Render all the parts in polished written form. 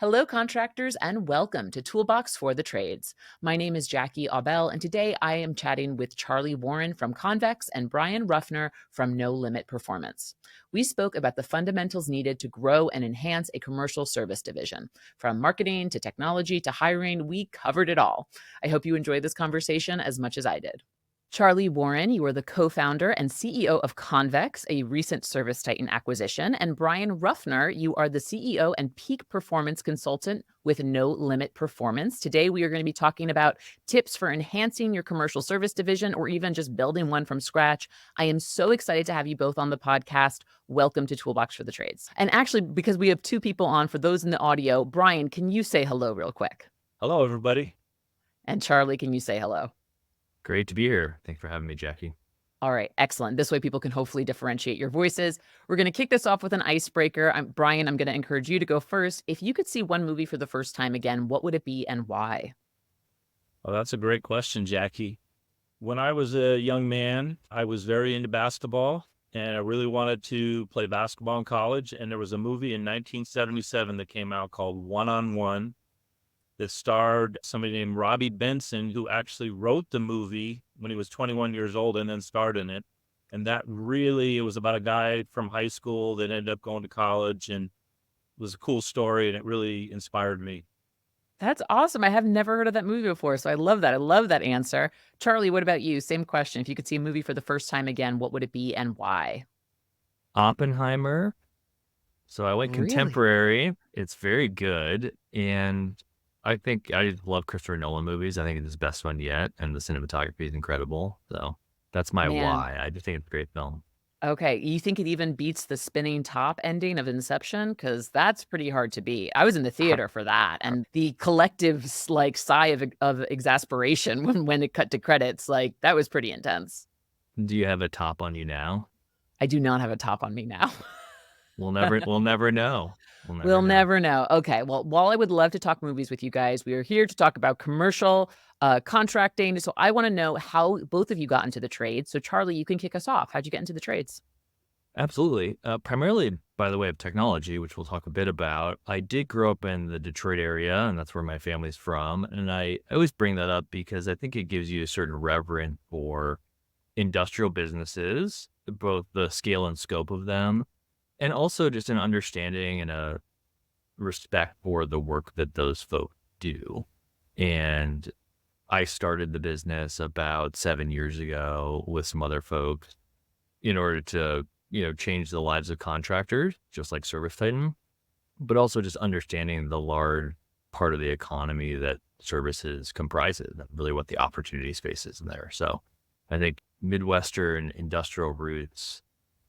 Hello, contractors, and welcome to Toolbox for the Trades. My name is Jackie Aubel, and today I am chatting with Charlie Warren from Convex and Brian Ruffner from No Limit Performance. We spoke about the fundamentals needed to grow and enhance a commercial service division. From marketing to technology to hiring, we covered it all. I hope you enjoyed this conversation as much as I did. Charlie Warren, you are the co-founder and CEO of Convex, a recent ServiceTitan acquisition. And Brian Ruffner, you are the CEO and peak performance consultant with No Limit Performance. Today, we are going to be talking about tips for enhancing your commercial service division or even just building one from scratch. I am so excited to have you both on the podcast. Welcome to Toolbox for the Trades. And actually, because we have two people on, for those in the audio, Brian, can you say hello real quick? Hello, everybody. And Charlie, can you say hello? Great to be here. Thanks for having me, Jackie. All right, excellent. This way people can hopefully differentiate your voices. We're going to kick this off with an icebreaker. Brian, I'm going to encourage you to go first. If you could see one movie for the first time again, what would it be and why? Well, that's a great question, Jackie. When I was a young man, I was very into basketball, and I really wanted to play basketball in college. And there was a movie in 1977 that came out called One on One that starred somebody named Robbie Benson, who actually wrote the movie when he was 21 years old and then starred in it. And that really, it was about a guy from high school that ended up going to college, and it was a cool story, and it really inspired me. That's awesome. I have never heard of that movie before, so I love that. I love that answer. Charlie, what about you? Same question. If you could see a movie for the first time again, what would it be and why? Oppenheimer. So I went Really? contemporary. It's very good. And I think I love Christopher Nolan movies. I think it's his best one yet. And the cinematography is incredible. So that's my Man. why. I just think it's a great film. Okay, you think it even beats the spinning top ending of Inception? Because that's pretty hard to beat. I was in the theater for that, and the collective sigh of exasperation when it cut to credits, that was pretty intense. Do you have a top on you now? I do not have a top on me now. We'll never know. We'll never know. Okay, well, while I would love to talk movies with you guys, we are here to talk about commercial contracting. So I want to know how both of you got into the trade. So Charlie, you can kick us off. How'd you get into the trades? Absolutely. Primarily by the way of technology, which we'll talk a bit about. I did grow up in the Detroit area, and that's where my family's from. And I always bring that up because I think it gives you a certain reverence for industrial businesses, both the scale and scope of them, and also just an understanding and a respect for the work that those folks do. And I started the business about 7 years ago with some other folks in order to, change the lives of contractors, just like ServiceTitan, but also just understanding the large part of the economy that services comprises and really what the opportunity space is in there. So I think Midwestern industrial roots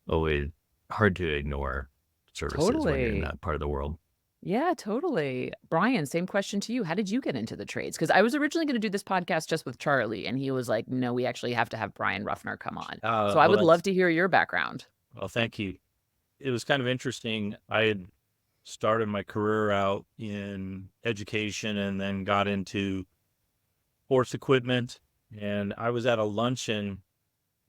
always hard to ignore services when you're in that part of the world. Yeah, totally. Brian, same question to you. How did you get into the trades? Because I was originally going to do this podcast just with Charlie, and he was like, no, we actually have to have Brian Ruffner come on. So I would love to hear your background. Well, thank you. It was kind of interesting. I had started my career out in education and then got into sports equipment. And I was at a luncheon.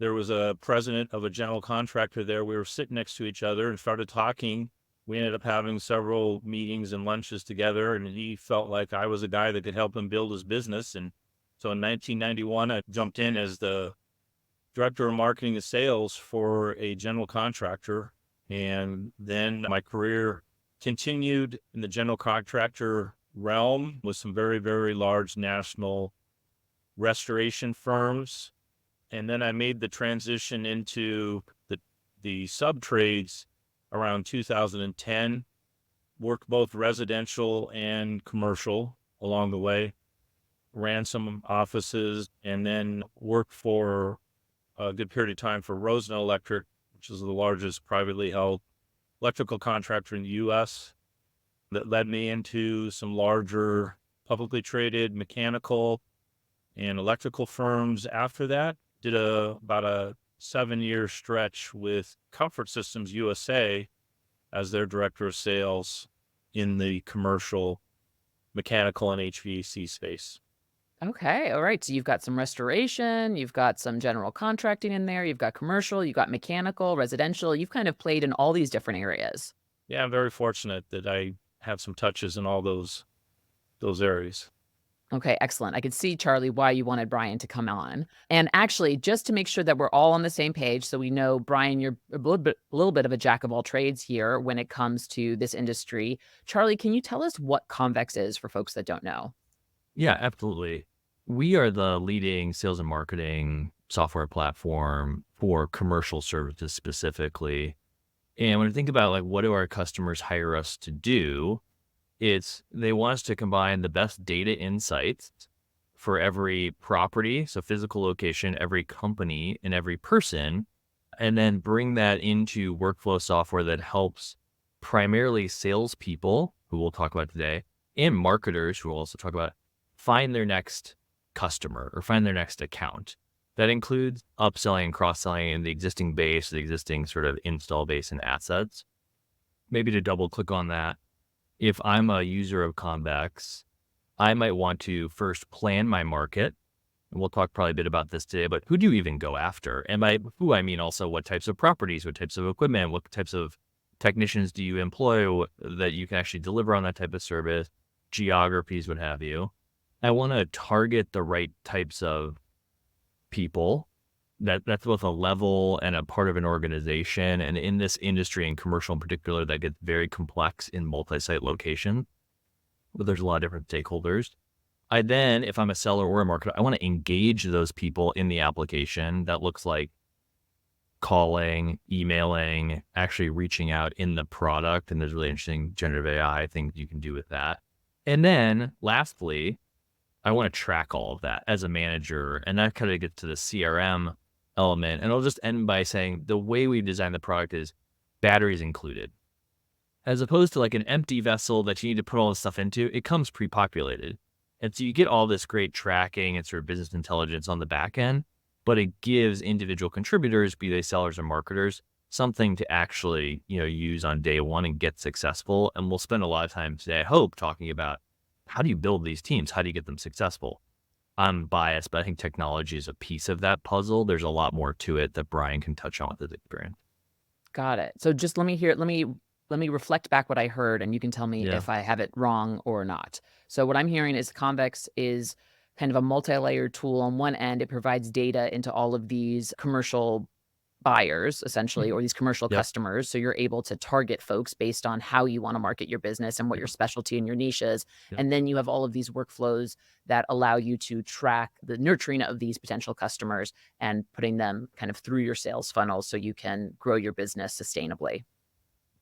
There was a president of a general contractor there. We were sitting next to each other and started talking. We ended up having several meetings and lunches together, and he felt like I was a guy that could help him build his business. And so in 1991, I jumped in as the director of marketing and sales for a general contractor. And then my career continued in the general contractor realm with some very, very large national restoration firms. And then I made the transition into the sub-trades around 2010, worked both residential and commercial along the way, ran some offices, and then worked for a good period of time for Rosen Electric, which is the largest privately held electrical contractor in the U.S. That led me into some larger publicly traded mechanical and electrical firms. After that, did about a 7-year stretch with Comfort Systems USA as their director of sales in the commercial mechanical and HVAC space. Okay. All right. So you've got some restoration, you've got some general contracting in there, you've got commercial, you've got mechanical, residential. You've kind of played in all these different areas. Yeah, I'm very fortunate that I have some touches in all those areas. Okay, excellent. I could see, Charlie, why you wanted Brian to come on. And actually, just to make sure that we're all on the same page, so we know, Brian, you're a little bit of a jack of all trades here when it comes to this industry. Charlie, can you tell us what Convex is for folks that don't know? Yeah, absolutely. We are the leading sales and marketing software platform for commercial services specifically. And when I think about like what do our customers hire us to do, it's they want us to combine the best data insights for every property, so physical location, every company, and every person, and then bring that into workflow software that helps primarily salespeople, who we'll talk about today, and marketers, who we'll also talk about, find their next customer or find their next account. That includes upselling and cross-selling in the existing base, the existing sort of install base and assets. Maybe to double click on that, if I'm a user of Comx, I might want to first plan my market. And we'll talk probably a bit about this today, but who do you even go after? And by who, I mean also what types of properties, what types of equipment, what types of technicians do you employ that you can actually deliver on that type of service, geographies, what have you. I want to target the right types of people that's both a level and a part of an organization. And in this industry and commercial in particular, that gets very complex in multi-site location, but there's a lot of different stakeholders. I then, if I'm a seller or a marketer, I want to engage those people in the application. That looks like calling, emailing, actually reaching out in the product. And there's really interesting generative AI things you can do with that. And then lastly, I want to track all of that as a manager. And that kind of gets to the CRM element. And I'll just end by saying the way we've designed the product is batteries included. As opposed to like an empty vessel that you need to put all this stuff into, it comes pre-populated. And so you get all this great tracking and sort of business intelligence on the back end, but it gives individual contributors, be they sellers or marketers, something to actually, use on day one and get successful. And we'll spend a lot of time today, I hope, talking about how do you build these teams? How do you get them successful? I'm biased, but I think technology is a piece of that puzzle. There's a lot more to it that Brian can touch on with his experience. Got it. So just let me reflect back what I heard, and you can tell me Yeah. if I have it wrong or not. So what I'm hearing is Convex is kind of a multi-layered tool. On one end, it provides data into all of these commercial buyers, essentially, or these commercial Yep. customers. So you're able to target folks based on how you want to market your business and what your specialty and your niche is. Yep. And then you have all of these workflows that allow you to track the nurturing of these potential customers and putting them kind of through your sales funnel so you can grow your business sustainably.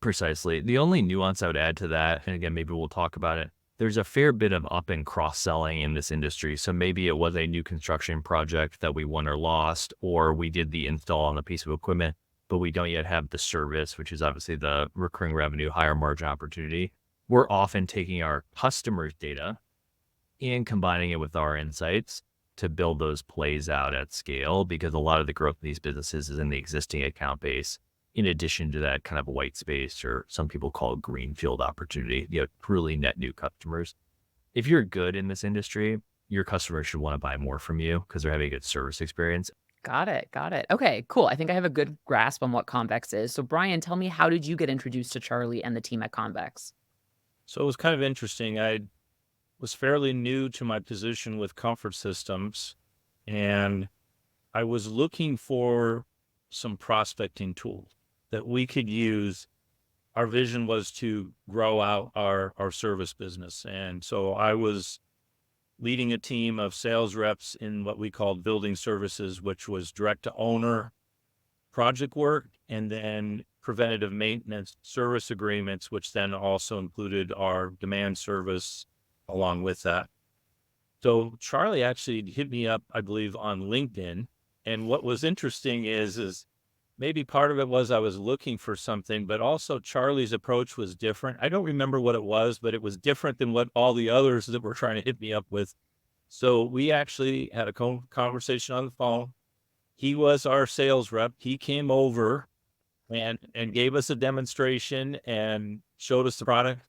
Precisely. The only nuance I would add to that, and again, maybe we'll talk about it, there's a fair bit of up and cross-selling in this industry. So maybe it was a new construction project that we won or lost, or we did the install on a piece of equipment, but we don't yet have the service, which is obviously the recurring revenue, higher margin opportunity. We're often taking our customers' data and combining it with our insights to build those plays out at scale, because a lot of the growth of these businesses is in the existing account base, in addition to that kind of white space, or some people call it greenfield opportunity, truly net new customers. If you're good in this industry, your customers should want to buy more from you because they're having a good service experience. Got it. Got it. Okay, cool. I think I have a good grasp on what Convex is. So Brian, tell me, how did you get introduced to Charlie and the team at Convex? So it was kind of interesting. I was fairly new to my position with Comfort Systems, and I was looking for some prospecting tools that we could use. Our vision was to grow out our service business. And so I was leading a team of sales reps in what we called building services, which was direct to owner project work, and then preventative maintenance service agreements, which then also included our demand service along with that. So Charlie actually hit me up, I believe, on LinkedIn. And what was interesting is maybe part of it was I was looking for something, but also Charlie's approach was different. I don't remember what it was, but it was different than what all the others that were trying to hit me up with. So we actually had a conversation on the phone. He was our sales rep. He came over and gave us a demonstration and showed us the product.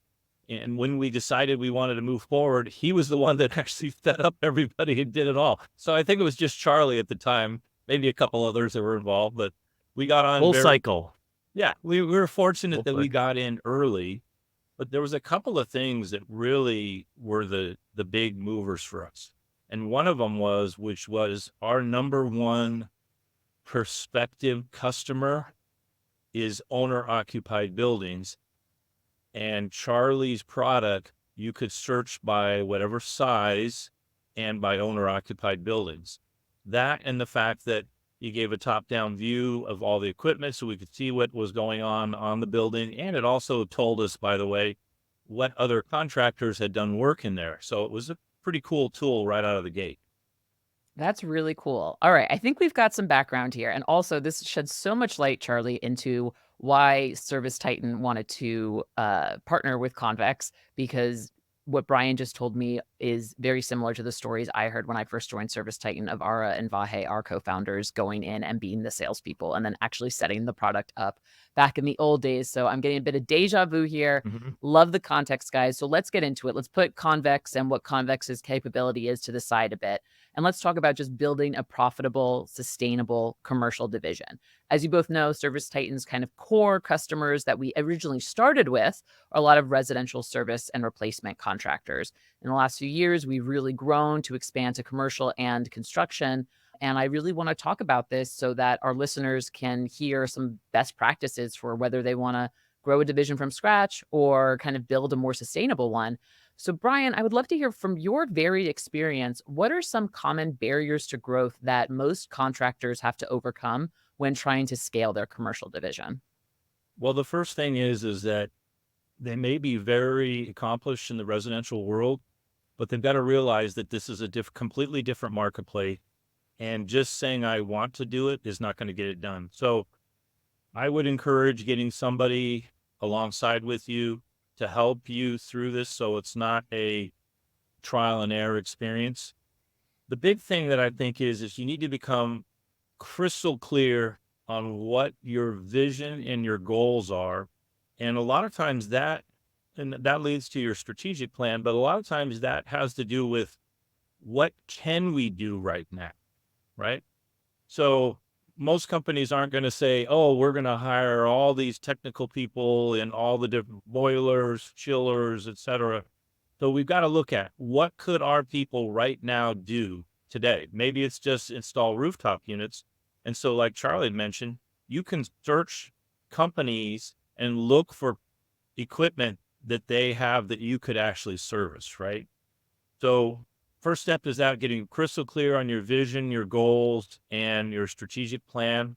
And when we decided we wanted to move forward, he was the one that actually set up everybody and did it all. So I think it was just Charlie at the time, maybe a couple others that were involved, but we got on Full cycle. Yeah, we were fortunate Full that we cycle. got in early But there was a couple of things that really were the big movers for us. And one of them was, which was our number one prospective customer is owner occupied buildings. And Charlie's product, you could search by whatever size and by owner occupied buildings. That and the fact that you gave a top down view of all the equipment so we could see what was going on the building. And it also told us, by the way, what other contractors had done work in there. So it was a pretty cool tool right out of the gate. That's really cool. All right. I think we've got some background here. And also, this sheds so much light, Charlie, into why ServiceTitan wanted to partner with Convex, because what Brian just told me is very similar to the stories I heard when I first joined ServiceTitan of Ara and Vahe, our co-founders, going in and being the salespeople and then actually setting the product up back in the old days. So I'm getting a bit of deja vu here. Love the context, guys. So let's get into it. Let's put Convex and what Convex's capability is to the side a bit. And let's talk about just building a profitable, sustainable commercial division. As you both know, ServiceTitan's kind of core customers that we originally started with are a lot of residential service and replacement contractors. In the last few years, we've really grown to expand to commercial and construction. And I really want to talk about this so that our listeners can hear some best practices for whether they want to grow a division from scratch or kind of build a more sustainable one. So, Brian, I would love to hear from your varied experience. What are some common barriers to growth that most contractors have to overcome when trying to scale their commercial division? Well, the first thing is that they may be very accomplished in the residential world, but they've got to realize that this is a completely different marketplace. And just saying I want to do it is not going to get it done. So I would encourage getting somebody alongside with you to help you through this so it's not a trial and error experience. The big thing that I think is you need to become crystal clear on what your vision and your goals are. And a lot of times that leads to your strategic plan, but a lot of times that has to do with what can we do right now, right? So most companies aren't going to say, oh, we're going to hire all these technical people in all the different boilers, chillers, et cetera. So we've got to look at what could our people right now do today. Maybe it's just install rooftop units. And so like Charlie had mentioned, you can search companies and look for equipment that they have that you could actually service, right? So first step is out getting crystal clear on your vision, your goals, and your strategic plan.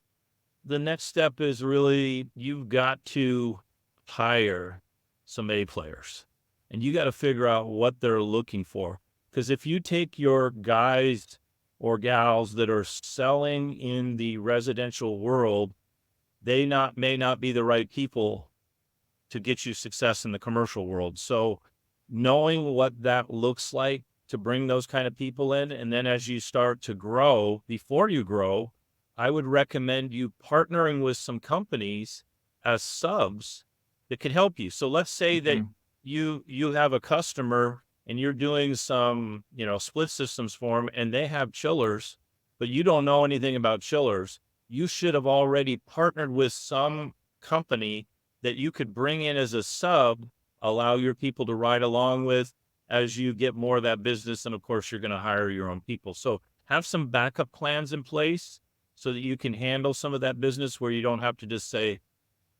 The next step is really you've got to hire some A players and you got to figure out what they're looking for. Because if you take your guys or gals that are selling in the residential world, they may not be the right people to get you success in the commercial world. So knowing what that looks like to bring those kind of people in. And then as you start to grow, before you grow, I would recommend you partnering with some companies as subs that could help you. So let's say that you have a customer and you're doing some, split systems for them and they have chillers, but you don't know anything about chillers. You should have already partnered with some company that you could bring in as a sub, allow your people to ride along with as you get more of that business. And of course, you're going to hire your own people. So have some backup plans in place so that you can handle some of that business where you don't have to just say,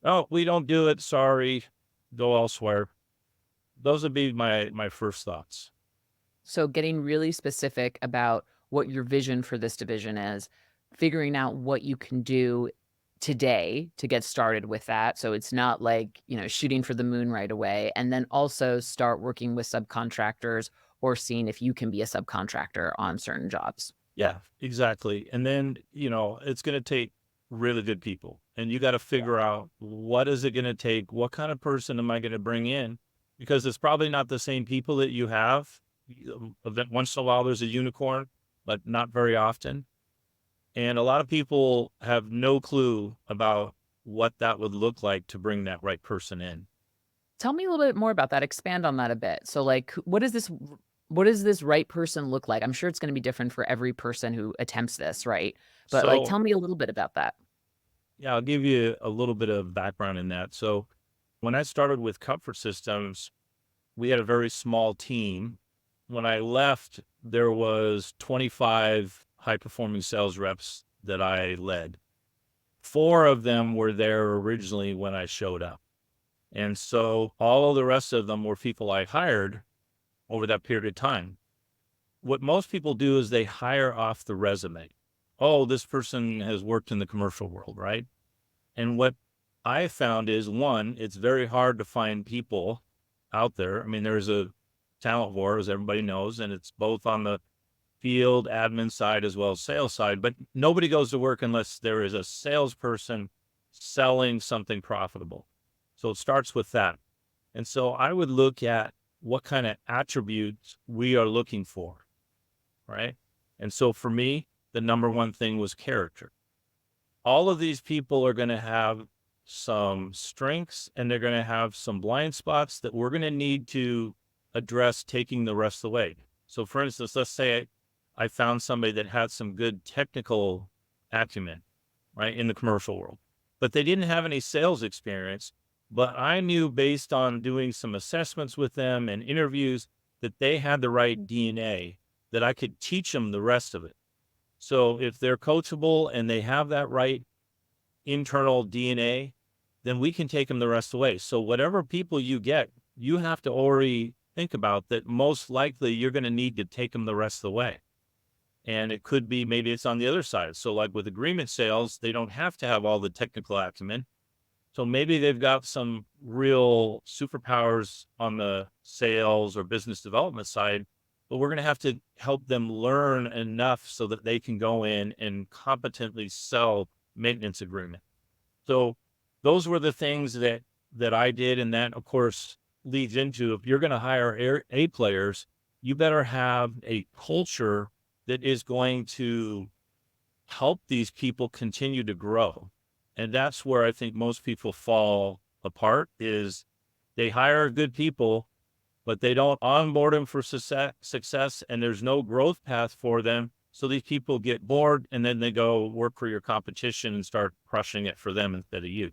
oh, we don't do it. Sorry, go elsewhere. Those would be my first thoughts. So getting really specific about what your vision for this division is, figuring out what you can do today to get started with that. So it's not like, shooting for the moon right away. And then also start working with subcontractors or seeing if you can be a subcontractor on certain jobs. Yeah, exactly. And then, it's going to take really good people and you got to figure out what is it going to take? What kind of person am I going to bring in? Because it's probably not the same people that you have. Once in a while, there's a unicorn, but not very often. And a lot of people have no clue about what that would look like to bring that right person in. Tell me a little bit more about that. Expand on that a bit. So like, what does this right person look like? I'm sure it's going to be different for every person who attempts this, right? But tell me a little bit about that. Yeah, I'll give you a little bit of background in that. So When I started with Comfort Systems, we had a very small team. When I left, there was 25 high-performing sales reps that I led. 4 of them were there originally when I showed up. And so all of the rest of them were people I hired over that period of time. What most people do is they hire off the resume. Oh, this person has worked in the commercial world, right? And what I found is, one, it's very hard to find people out there. I mean, there's a talent war, as everybody knows, and it's both on the field admin side as well as sales side, but nobody goes to work unless there is a salesperson selling something profitable. So it starts with that. And so I would look at what kind of attributes we are looking for, right? And so for me, the number one thing was character. All of these people are going to have some strengths and they're going to have some blind spots that we're going to need to address taking the rest of the way. So for instance, let's say I found somebody that had some good technical acumen, right, in the commercial world, but they didn't have any sales experience. But I knew based on doing some assessments with them and interviews that they had the right DNA, that I could teach them the rest of it. So if they're coachable and they have that right internal DNA, then we can take them the rest of the way. So whatever people you get, you have to already think about that most likely you're going to need to take them the rest of the way. And it could be, maybe it's on the other side. So like with agreement sales, they don't have to have all the technical acumen. So maybe they've got some real superpowers on the sales or business development side, but we're going to have to help them learn enough so that they can go in and competently sell maintenance agreement. So those were the things that I did. And that, of course, leads into, if you're going to hire A players, you better have a culture that is going to help these people continue to grow. And that's where I think most people fall apart, is they hire good people, but they don't onboard them for success, and there's no growth path for them. So these people get bored and then they go work for your competition and start crushing it for them instead of you.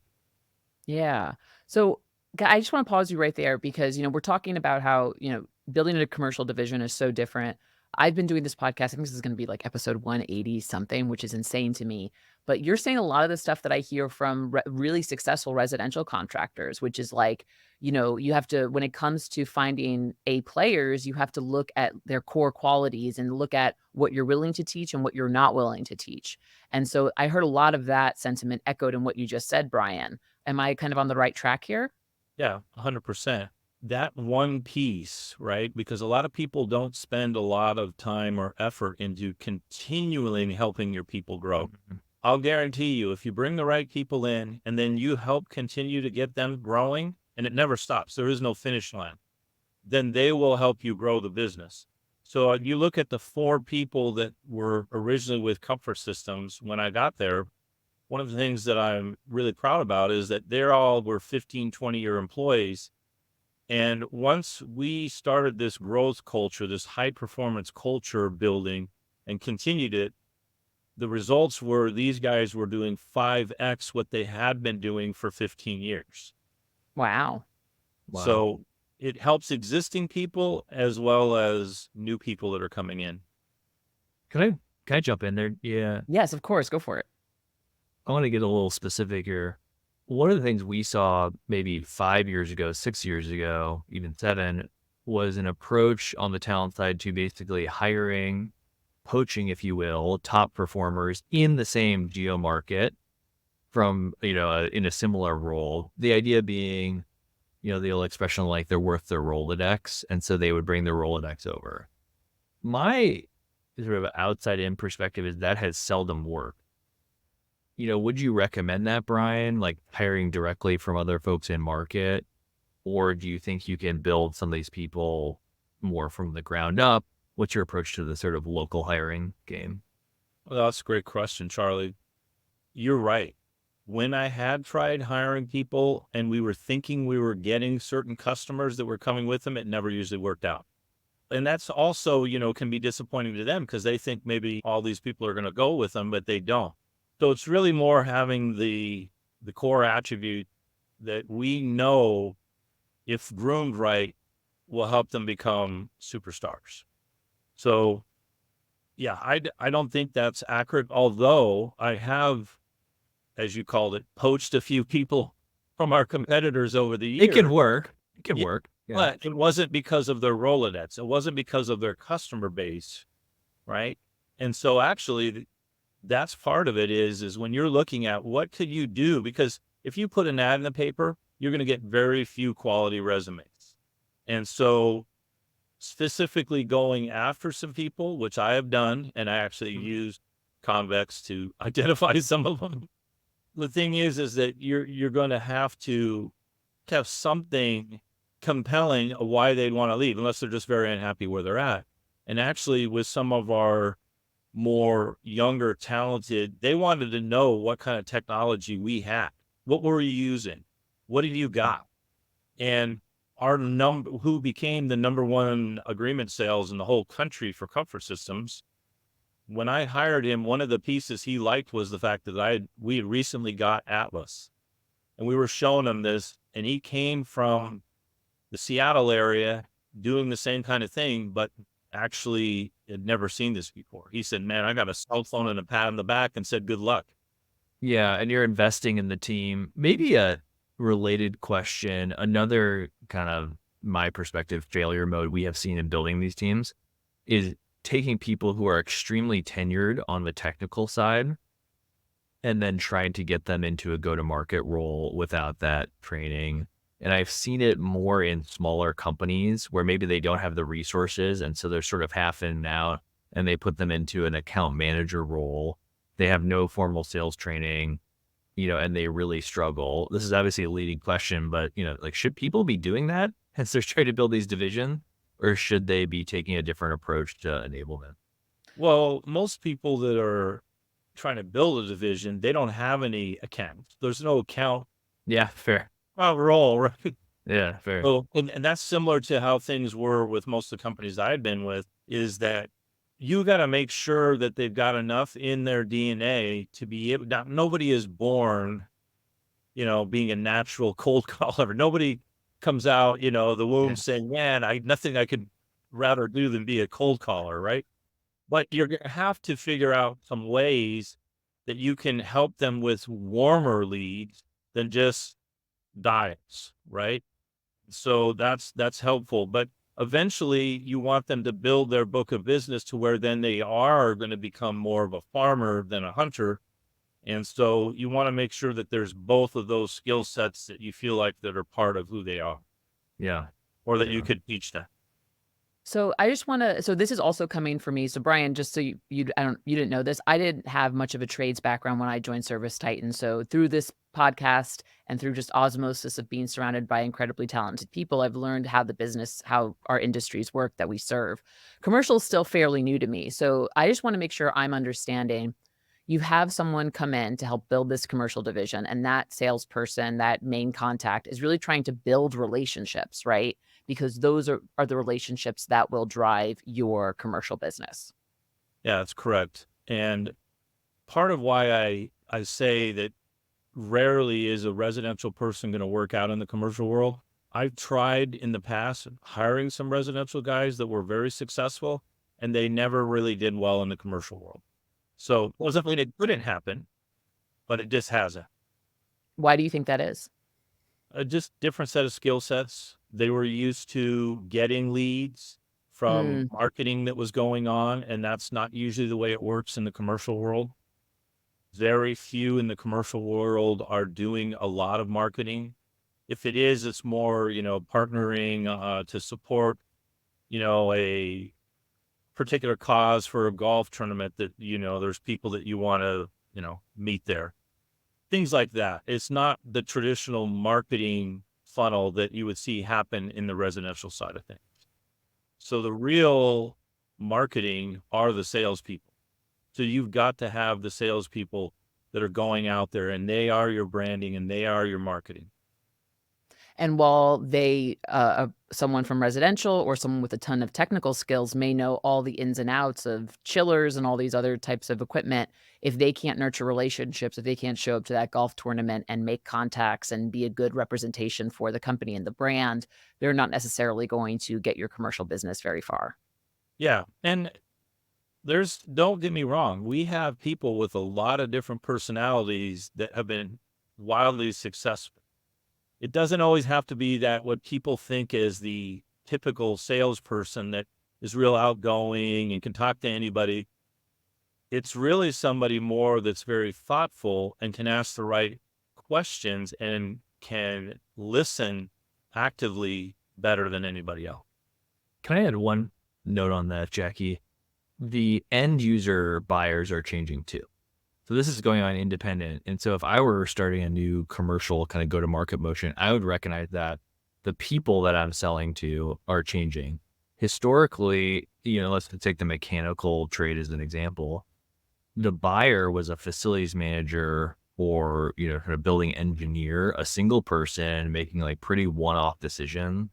Yeah. So I just want to pause you right there because, we're talking about how, building a commercial division is so different. I've been doing this podcast. I think this is going to be like episode 180 something, which is insane to me. But you're saying a lot of the stuff that I hear from really successful residential contractors, which is like, you have to, when it comes to finding A players, you have to look at their core qualities and look at what you're willing to teach and what you're not willing to teach. And so I heard a lot of that sentiment echoed in what you just said, Brian. Am I kind of on the right track here? Yeah, 100%. That one piece, right? Because a lot of people don't spend a lot of time or effort into continually helping your people grow. Mhm. I'll guarantee you, if you bring the right people in and then you help continue to get them growing, and it never stops, there is no finish line, then they will help you grow the business. So you look at the 4 people that were originally with Comfort Systems when I got there. One of the things that I'm really proud about is that they're all were 15, 20-year employees. And once we started this growth culture, this high performance culture building and continued it, the results were these guys were doing 5x what they had been doing for 15 years. Wow. Wow. So it helps existing people as well as new people that are coming in. Can I jump in there? Yeah. Yes, of course. Go for it. I want to get a little specific here. One of the things we saw maybe 5 years ago, 6 years ago, even 7, was an approach on the talent side to basically hiring, poaching, if you will, top performers in the same geo market from, in a similar role. The idea being, the old expression like they're worth their Rolodex. And so they would bring their Rolodex over. My sort of outside in perspective is that has seldom worked. Would you recommend that, Brian, like hiring directly from other folks in market? Or do you think you can build some of these people more from the ground up? What's your approach to the sort of local hiring game? Well, that's a great question, Charlie. You're right. When I had tried hiring people and we were thinking we were getting certain customers that were coming with them, it never usually worked out. And that's also, can be disappointing to them because they think maybe all these people are going to go with them, but they don't. So it's really more having the core attribute that we know, if groomed right, will help them become superstars. So yeah, I don't think that's accurate, although I have, as you called it, poached a few people from our competitors over the It can years. work. It can Yeah, work. Yeah. but it wasn't because of their Rolodex. It wasn't because of their customer base, right? And so actually, that's part of it is when you're looking at what could you do, because if you put an ad in the paper, you're going to get very few quality resumes. And so specifically going after some people, which I have done, and I actually used Convex to identify some of them. The thing is that you're going to have something compelling of why they'd want to leave, unless they're just very unhappy where they're at. And actually, with some of our more younger, talented, they wanted to know what kind of technology we had. What were you using? What have you got? And who became the number one agreement sales in the whole country for comfort systems. When I hired him, one of the pieces he liked was the fact that we had recently got Atlas, and we were showing him this, and he came from the Seattle area doing the same kind of thing, but actually had never seen this before. He said, man, I got a cell phone and a pat on the back, and said, good luck. Yeah, and you're investing in the team. Maybe a related question, another kind of my perspective failure mode we have seen in building these teams is taking people who are extremely tenured on the technical side and then trying to get them into a go-to-market role without that training. And I've seen it more in smaller companies where maybe they don't have the resources, and so they're sort of half in and out, and they put them into an account manager role. They have no formal sales training, and they really struggle. This is obviously a leading question, but, like, should people be doing that as they're trying to build these divisions, or should they be taking a different approach to enablement? Well, most people that are trying to build a division, they don't have any accounts. There's no account Yeah, fair. role, right? Yeah, fair. So, and that's similar to how things were with most of the companies I've been with, is that you got to make sure that they've got enough in their DNA to be able. Now, nobody is born, being a natural cold caller. Nobody comes out, the womb saying, man, nothing I could rather do than be a cold caller, right? But you're going to have to figure out some ways that you can help them with warmer leads than just diets, right? So that's helpful. But eventually you want them to build their book of business to where then they are going to become more of a farmer than a hunter. And so you want to make sure that there's both of those skill sets that you feel like that are part of who they are. Yeah. Or that you could teach them. So I just want to. So this is also coming for me. So Brian, just so you didn't know this, I didn't have much of a trades background when I joined ServiceTitan. So through this podcast and through just osmosis of being surrounded by incredibly talented people, I've learned how our industries work that we serve. Commercial is still fairly new to me. So I just want to make sure I'm understanding. You have someone come in to help build this commercial division, and that salesperson, that main contact, is really trying to build relationships, right? Because those are the relationships that will drive your commercial business. Yeah, that's correct. And part of why I say that rarely is a residential person going to work out in the commercial world. I've tried in the past hiring some residential guys that were very successful, and they never really did well in the commercial world. So it wasn't mean it couldn't happen, but it just hasn't. Why do you think that is? Just different set of skill sets. They were used to getting leads from marketing that was going on, and that's not usually the way it works in the commercial world. Very few in the commercial world are doing a lot of marketing. If it is, it's more, partnering to support, a particular cause for a golf tournament that, there's people that you want to, meet there. Things like that. It's not the traditional marketing funnel that you would see happen in the residential side of things. So the real marketing are the salespeople. So you've got to have the salespeople that are going out there, and they are your branding and they are your marketing. And while someone from residential or someone with a ton of technical skills may know all the ins and outs of chillers and all these other types of equipment, if they can't nurture relationships, if they can't show up to that golf tournament and make contacts and be a good representation for the company and the brand, they're not necessarily going to get your commercial business very far. Yeah. And don't get me wrong, we have people with a lot of different personalities that have been wildly successful. It doesn't always have to be that what people think is the typical salesperson that is real outgoing and can talk to anybody. It's really somebody more that's very thoughtful and can ask the right questions and can listen actively better than anybody else. Can I add one note on that, Jackie? The end user buyers are changing too. So this is going on independent. And so if I were starting a new commercial kind of go-to-market motion, I would recognize that the people that I'm selling to are changing. Historically, let's take the mechanical trade as an example. The buyer was a facilities manager or, kind of building engineer, a single person making like pretty one-off decisions.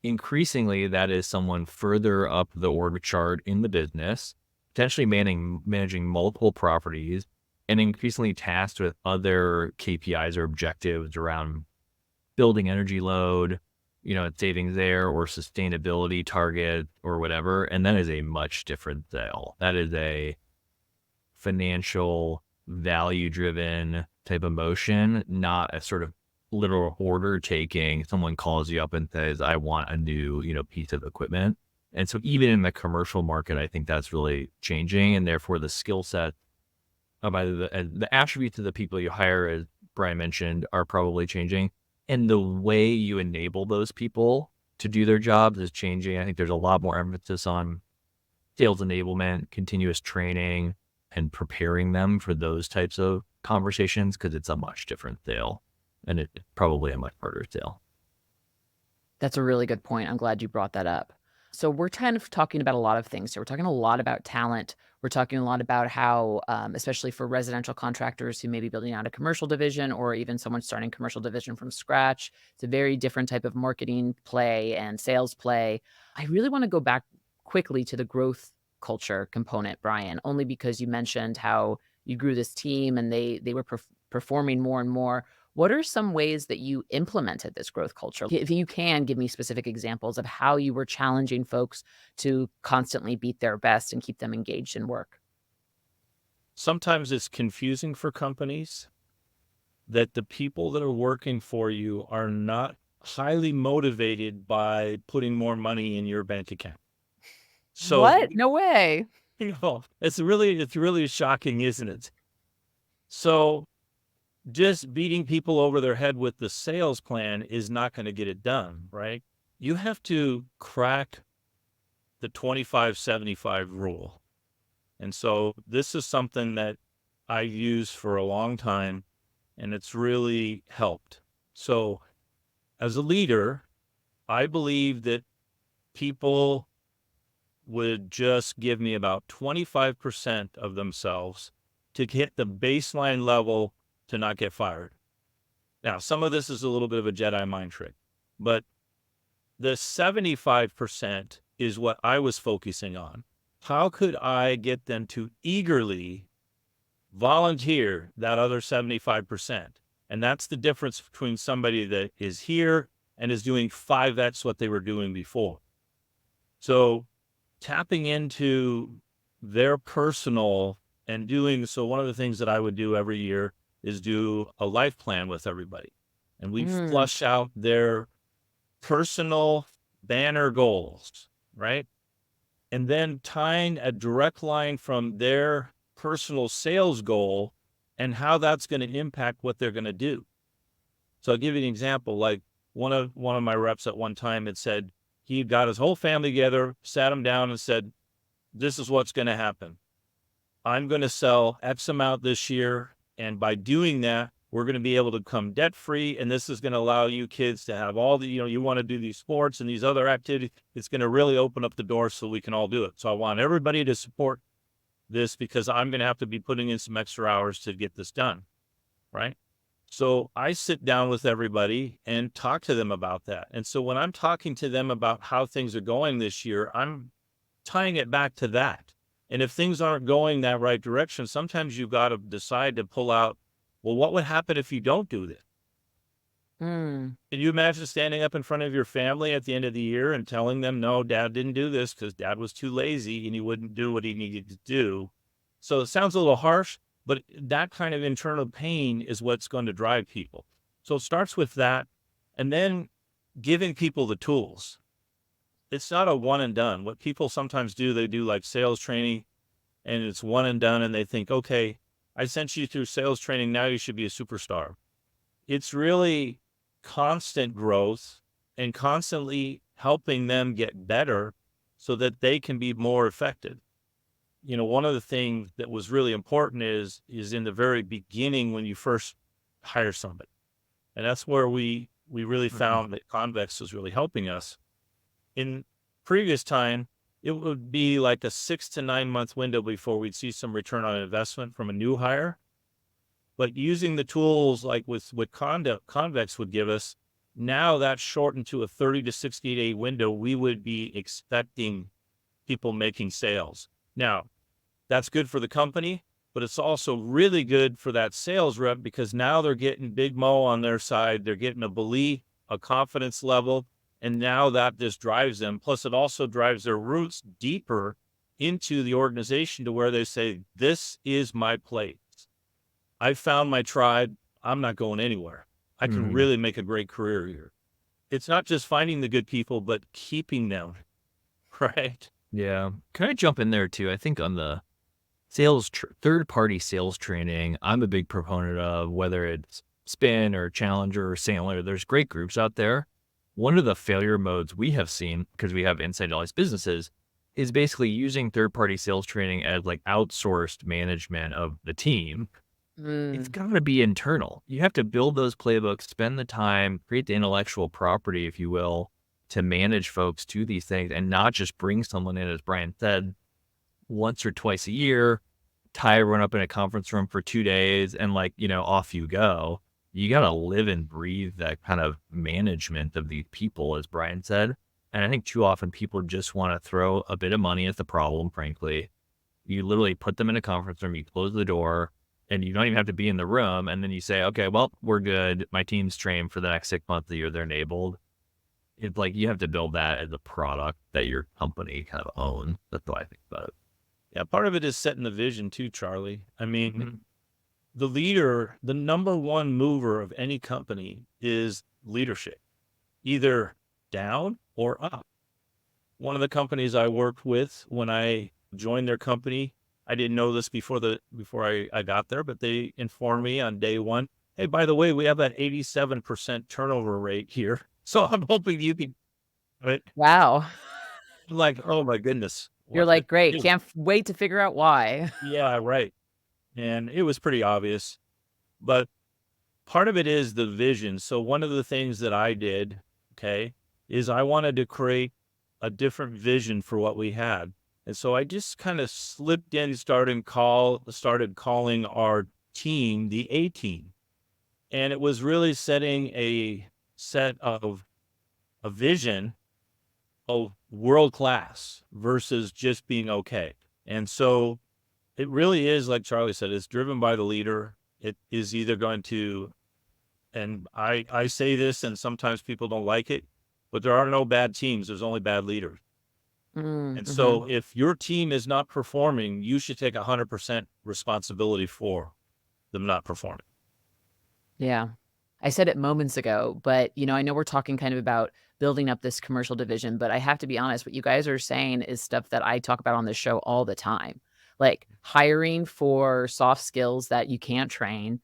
Increasingly, that is someone further up the org chart in the business, potentially managing multiple properties, and increasingly tasked with other KPIs or objectives around building energy load, savings there, or sustainability target or whatever. And that is a much different sale. That is a financial, value-driven type of motion, not a sort of literal order taking. Someone calls you up and says, I want a new, piece of equipment. And so even in the commercial market, I think that's really changing. And therefore the skill set of either the attributes of the people you hire, as Brian mentioned, are probably changing. And the way you enable those people to do their jobs is changing. I think there's a lot more emphasis on sales enablement, continuous training, and preparing them for those types of conversations, because it's a much different sale. And it's probably a much harder sale. That's a really good point. I'm glad you brought that up. So we're kind of talking about a lot of things. So we're talking a lot about talent. We're talking a lot about how, especially for residential contractors who may be building out a commercial division or even someone starting commercial division from scratch, it's a very different type of marketing play and sales play. I really want to go back quickly to the growth culture component, Brian, only because you mentioned how you grew this team and they were performing more and more. What are some ways that you implemented this growth culture? If you can give me specific examples of how you were challenging folks to constantly beat their best and keep them engaged in work. Sometimes it's confusing for companies that the people that are working for you are not highly motivated by putting more money in your bank account. So what? No way. It's really shocking, isn't it? So just beating people over their head with the sales plan is not going to get it done, right? You have to crack the 25-75 rule. And so this is something that I used for a long time, and it's really helped. So as a leader, I believe that people would just give me about 25% of themselves to hit the baseline level to not get fired. Now, some of this is a little bit of a Jedi mind trick, but the 75% is what I was focusing on. How could I get them to eagerly volunteer that other 75%? And that's the difference between somebody that is here and is doing 5x what they were doing before. So tapping into their personal and doing, so one of the things that I would do every year is do a life plan with everybody. And we flush out their personal banner goals, right? And then tying a direct line from their personal sales goal and how that's going to impact what they're going to do. So I'll give you an example. Like one of my reps at one time had said, he got his whole family together, sat them down and said, this is what's going to happen. I'm going to sell X amount this year. And by doing that, we're going to be able to become debt free. And this is going to allow you kids to have all the, you want to do these sports and these other activities. It's going to really open up the door so we can all do it. So I want everybody to support this because I'm going to have to be putting in some extra hours to get this done. Right. So I sit down with everybody and talk to them about that. And so when I'm talking to them about how things are going this year, I'm tying it back to that. And if things aren't going that right direction, sometimes you've got to decide to pull out, well, what would happen if you don't do this? Mm. Can you imagine standing up in front of your family at the end of the year and telling them, no, dad didn't do this because dad was too lazy and he wouldn't do what he needed to do? So it sounds a little harsh, but that kind of internal pain is what's going to drive people. So it starts with that, and then giving people the tools. It's not a one and done. What people sometimes do, they do like sales training and it's one and done. And they think, okay, I sent you through sales training. Now you should be a superstar. It's really constant growth and constantly helping them get better so that they can be more effective. You know, one of the things that was really important is in the very beginning when you first hire somebody. And that's where we really found that Convex was really helping us. In previous time, it would be like a 6 to 9 month window before we'd see some return on investment from a new hire. But using the tools like with what Convex would give us, now that's shortened to a 30 to 60-day window. We would be expecting people making sales. Now, that's good for the company, but it's also really good for that sales rep because now they're getting Big Mo on their side. They're getting a belief, a confidence level, and now that just drives them. Plus, it also drives their roots deeper into the organization to where they say, this is my place. I found my tribe. I'm not going anywhere. I can really make a great career here. It's not just finding the good people, but keeping them, right? Yeah. Can I jump in there too? I think on the third-party sales training, I'm a big proponent of, whether it's Spin or Challenger or Sandler. There's great groups out there. One of the failure modes we have seen, because we have insight to all these businesses, is basically using third-party sales training as like outsourced management of the team. It's got to be internal. You have to build those playbooks, spend the time, create the intellectual property, if you will, to manage folks to these things, and not just bring someone in, as Brian said, once or twice a year, tie everyone up in a conference room for 2 days, and off you go. You got to live and breathe that kind of management of these people, as Brian said. And I think too often people just want to throw a bit of money at the problem, frankly. You literally put them in a conference room, you close the door, and you don't even have to be in the room. And then you say, okay, well, we're good. My team's trained for the next 6 months of the year. They're enabled. It's like you have to build that as a product that your company kind of owns. That's what I think about it. Yeah, part of it is setting the vision too, Charlie. I mean, the leader, the number one mover of any company is leadership, either down or up. One of the companies I worked with when I joined their company, I didn't know this before I got there, but they informed me on day one, hey, by the way, we have that 87% turnover rate here. So I'm hoping you can, right? Wow. I'm like, oh my goodness. You're like, great. Can't wait to figure out why. Yeah, right. And it was pretty obvious, but part of it is the vision. So one of the things that I did, okay, is I wanted to create a different vision for what we had. And so I just kind of slipped in, started calling our team the A team. And it was really setting a set of a vision of world class versus just being okay. And so it really is, like Charlie said, it's driven by the leader. It is either going to, and I say this and sometimes people don't like it, but there are no bad teams. There's only bad leaders. And so if your team is not performing, you should take 100% responsibility for them not performing. Yeah. I said it moments ago, but I know we're talking kind of about building up this commercial division, but I have to be honest, what you guys are saying is stuff that I talk about on this show all the time. Like hiring for soft skills that you can't train,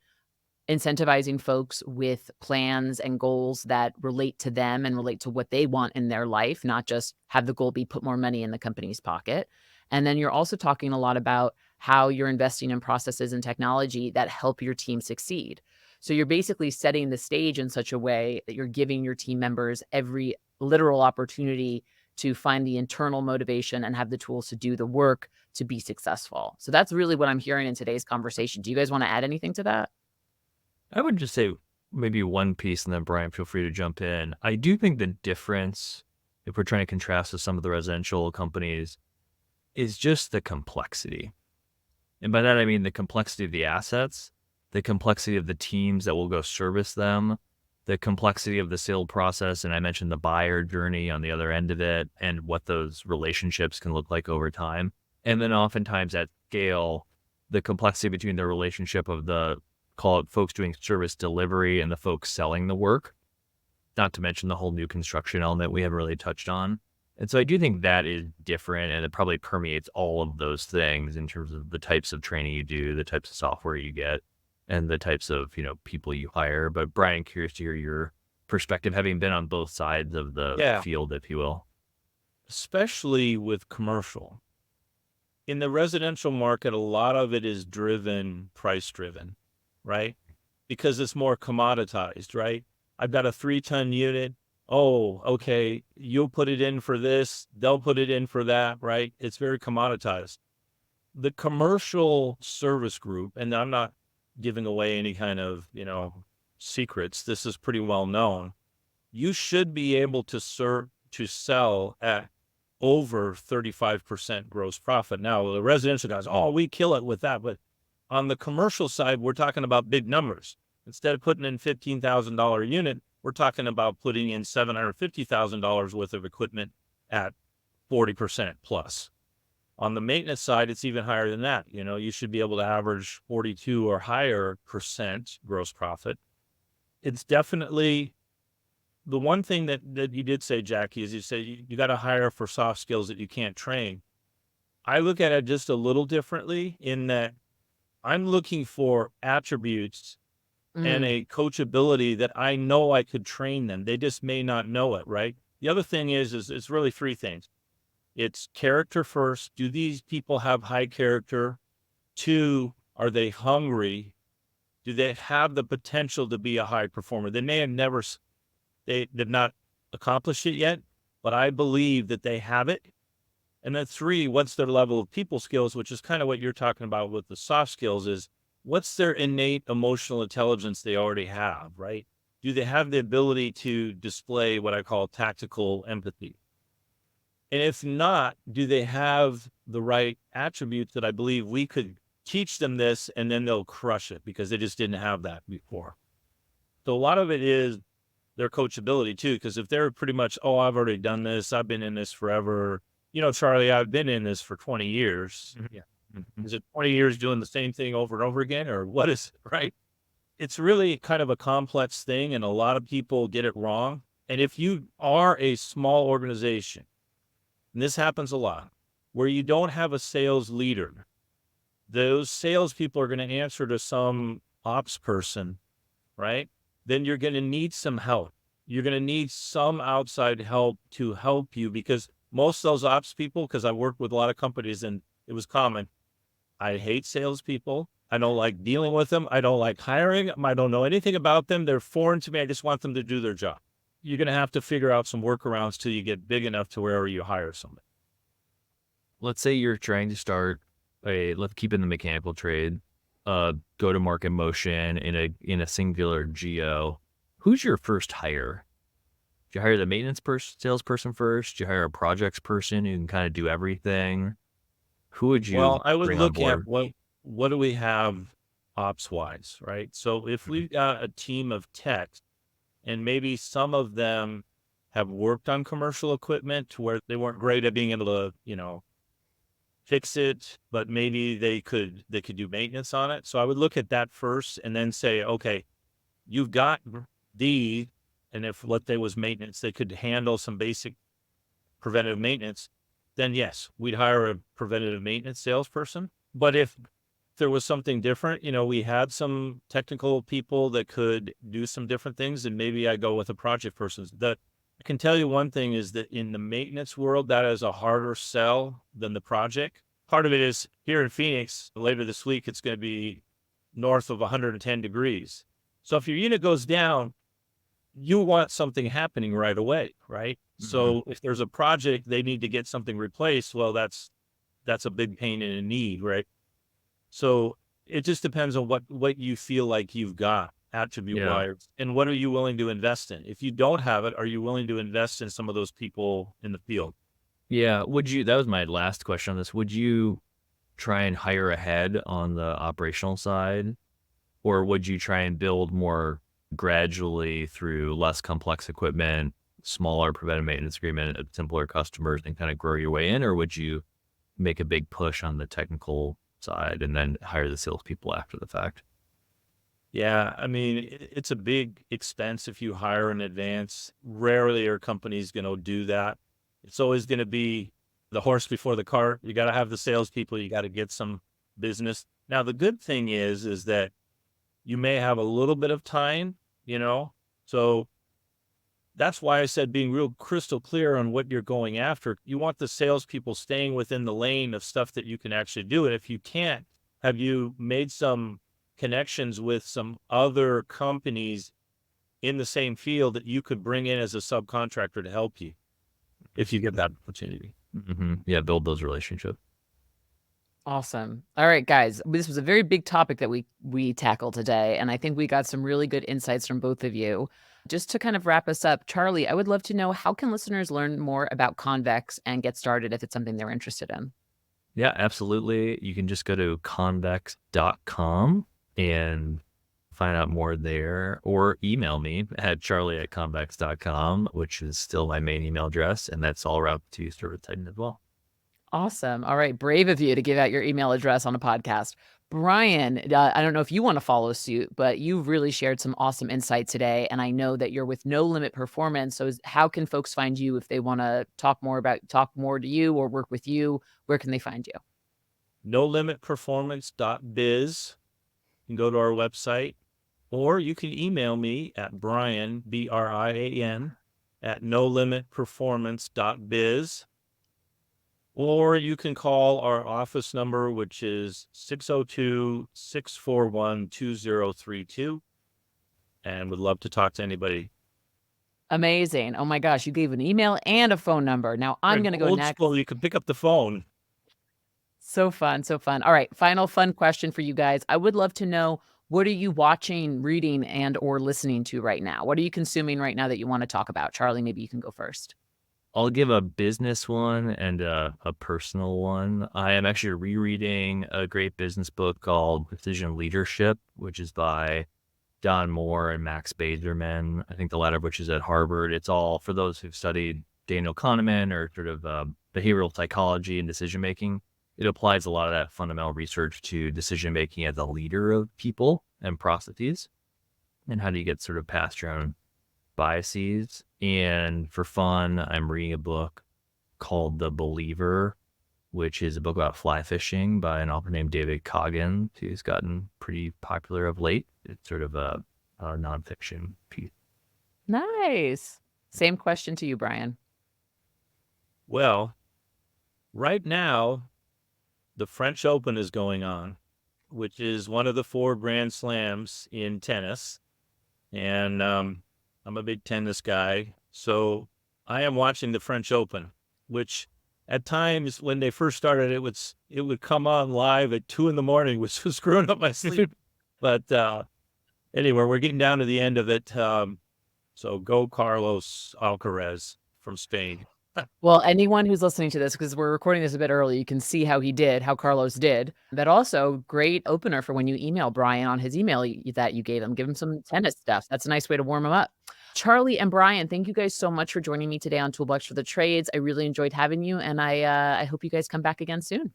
incentivizing folks with plans and goals that relate to them and relate to what they want in their life, not just have the goal be put more money in the company's pocket. And then you're also talking a lot about how you're investing in processes and technology that help your team succeed. So you're basically setting the stage in such a way that you're giving your team members every literal opportunity to find the internal motivation and have the tools to do the work to be successful. So that's really what I'm hearing in today's conversation. Do you guys want to add anything to that? I would just say maybe one piece, and then Brian, feel free to jump in. I do think the difference, if we're trying to contrast with some of the residential companies, is just the complexity. And by that, I mean the complexity of the assets, the complexity of the teams that will go service them, the complexity of the sale process. And I mentioned the buyer journey on the other end of it and what those relationships can look like over time. And then oftentimes at scale, the complexity between the relationship of the, call it, folks doing service delivery and the folks selling the work, not to mention the whole new construction element we haven't really touched on. And so I do think that is different, and it probably permeates all of those things in terms of the types of training you do, the types of software you get, and the types of, people you hire. But Brian, curious to hear your perspective, having been on both sides of the Yeah, field, if you will. especially with commercial. In the residential market, a lot of it is price driven, right? Because it's more commoditized, right? I've got a 3-ton unit. Oh, okay. You'll put it in for this. They'll put it in for that, right? It's very commoditized. The commercial service group, and I'm not giving away any kind of, secrets. This is pretty well known. You should be able to sell at over 35% gross profit. Now, the residential guys, oh, we kill it with that. But on the commercial side, we're talking about big numbers. Instead of putting in $15,000 unit, we're talking about putting in $750,000 worth of equipment at 40% plus. On the maintenance side, it's even higher than that. You should be able to average 42 or higher percent gross profit. It's definitely the one thing that you did say, Jackie, is you said you got to hire for soft skills that you can't train. I look at it just a little differently in that I'm looking for attributes and a coachability that I know I could train them. They just may not know it, right? The other thing is it's really three things. It's character first. Do these people have high character? 2, are they hungry? Do they have the potential to be a high performer? They may have they did not accomplish it yet, but I believe that they have it. And then 3, what's their level of people skills, which is kind of what you're talking about with the soft skills, is what's their innate emotional intelligence they already have, right? Do they have the ability to display what I call tactical empathy? And if not, do they have the right attributes that I believe we could teach them this and then they'll crush it because they just didn't have that before. So a lot of it is their coachability too, because if they're pretty much, oh, I've already done this, I've been in this forever. Charlie, I've been in this for 20 years. Yeah. Is it 20 years doing the same thing over and over again, or what is it, right? It's really kind of a complex thing, and a lot of people get it wrong. And if you are a small organization, and this happens a lot, where you don't have a sales leader, those salespeople are going to answer to some ops person, right? Then you're going to need some help. You're going to need some outside help to help you, because most of those ops people, because I worked with a lot of companies and it was common, I hate salespeople. I don't like dealing with them. I don't like hiring them. I don't know anything about them. They're foreign to me. I just want them to do their job. You're going to have to figure out some workarounds till you get big enough to wherever you hire somebody. Let's say you're trying to start let's keep in the mechanical trade, go-to-market motion in a singular geo. Who's your first hire? Do you hire the maintenance salesperson first? Do you hire a projects person who can kind of do everything? Who would you I would bring on look at board? what do we have ops wise, right? So if we've got a team of techs and maybe some of them have worked on commercial equipment to where they weren't great at being able to, fix it, but maybe they could do maintenance on it. So I would look at that first and then say, okay, you've got these, and if what they was maintenance, they could handle some basic preventative maintenance, then yes, we'd hire a preventative maintenance salesperson. But if there was something different, we had some technical people that could do some different things, and maybe I go with a project person. I can tell you one thing is that in the maintenance world, that is a harder sell than the project. Part of it is here in Phoenix, later this week, it's going to be north of 110 degrees. So if your unit goes down, you want something happening right away, right? Mm-hmm. So if there's a project, they need to get something replaced. Well, that's a big pain and a need, right? So it just depends on what you feel like you've got. attribute Yeah. wise, and what are you willing to invest in? If you don't have it, are you willing to invest in some of those people in the field? Yeah. That was my last question on this. Would you try and hire ahead on the operational side, or would you try and build more gradually through less complex equipment, smaller preventive maintenance agreement, simpler customers, and kind of grow your way in? Or would you make a big push on the technical side and then hire the salespeople after the fact? Yeah, I mean, it's a big expense if you hire in advance. Rarely are companies going to do that. It's always going to be the horse before the cart. You got to have the salespeople. You got to get some business. Now, the good thing is that you may have a little bit of time, so that's why I said being real crystal clear on what you're going after. You want the salespeople staying within the lane of stuff that you can actually do. And if you can't, have you made some connections with some other companies in the same field that you could bring in as a subcontractor to help you if you get that opportunity? Yeah, build those relationships. Awesome. All right, guys. This was a very big topic that we tackled today, and I think we got some really good insights from both of you. Just to kind of wrap us up, Charlie, I would love to know, how can listeners learn more about Convex and get started if it's something they're interested in? Yeah, absolutely. You can just go to convex.com and find out more there, or email me at charlie@convex.com, which is still my main email address, and that's all route to ServiceTitan as well. Awesome. All right. Brave of you to give out your email address on a podcast. Brian, I don't know if you want to follow suit, but you've really shared some awesome insight today. And I know that you're with No Limit Performance. So how can folks find you if they want to talk more to you or work with you? Where can they find you? NoLimitPerformance.biz. You can go to our website, or you can email me at Brian, Brian, at NoLimitPerformance.biz. Or you can call our office number, which is 602-641-2032. And would love to talk to anybody. Amazing. Oh my gosh, you gave an email and a phone number. Now I'm going to go Old next. school, you can pick up the phone. So fun, so fun. All right, final fun question for you guys. I would love to know, what are you watching, reading, and or listening to right now? What are you consuming right now that you want to talk about? Charlie, maybe you can go first. I'll give a business one and a personal one. I am actually rereading a great business book called Decision Leadership, which is by Don Moore and Max Bazerman. I think the latter of which is at Harvard. It's all for those who've studied Daniel Kahneman or sort of behavioral psychology and decision making. It applies a lot of that fundamental research to decision making as a leader of people and processes, and how do you get sort of past your own biases. And for fun, I'm reading a book called The Believer, which is a book about fly fishing by an author named David Coggin, who's gotten pretty popular of late. It's sort of a nonfiction piece. Nice. Same question to you, Brian. Well, right now, the French Open is going on, which is one of the 4 Grand Slams in tennis. And I'm a big tennis guy. So I am watching the French Open, which at times when they first started, it would come on live at 2 a.m, which was screwing up my sleep. But anyway, we're getting down to the end of it. So go Carlos Alcaraz from Spain. Well, anyone who's listening to this, because we're recording this a bit early, you can see how Carlos did. But also, great opener for when you email Brian on his email that you gave him. Give him some tennis stuff. That's a nice way to warm him up. Charlie and Brian, thank you guys so much for joining me today on Toolbox for the Trades. I really enjoyed having you, and I hope you guys come back again soon.